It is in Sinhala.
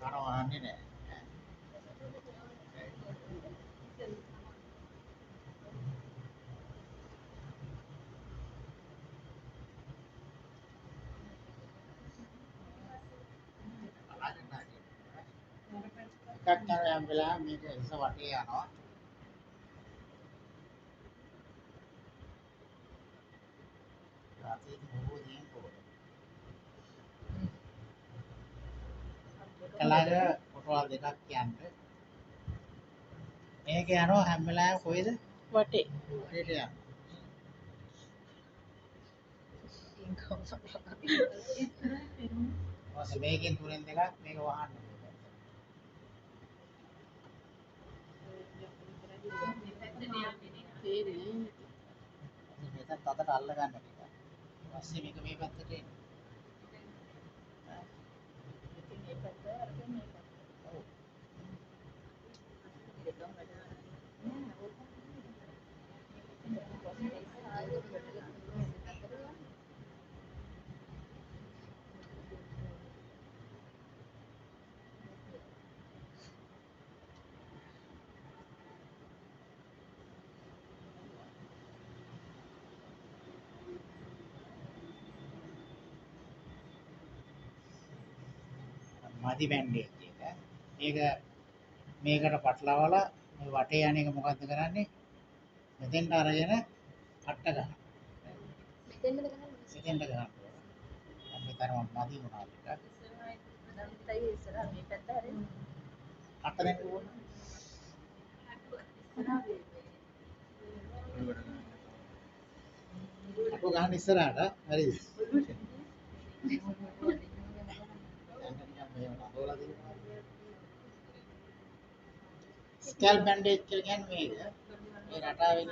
අර වහන්නේ නැහැ. එකක් යන යම් වෙලාවෙ මේක ඉස වටේ යනවා. රාත්‍රියේ බොහෝ දේන් පොර. කලර කොටවල් දෙකක් කියන්නේ. මේක යනවා හැම වෙලාවෙම කොහෙද? වටේ. වටේට යනවා. ඊට මේකෙන් තුනෙන් දෙකක් මේක වහන්න. මේකත් අතට අල්ල ගන්න ටික. ඊපස්සේ මේක මේ පැත්තට එන්න. මදි බැන්ඩේජ් එක. මේකට පටලවලා මේ වටේ යන එක මොකද්ද කරන්නේ? මෙතෙන්ට අරගෙන අට්ට ගන්න. මෙතෙන්ට ගන්න. මේ තරම මදි වුණා ටික. අට දෙන්න ඕන. අටෝ ගන්න ඉස්සරහට හරිද? ස්කැල් බැන්ඩේජ් කියලා කියන්නේ මේක. මේ රටාවේ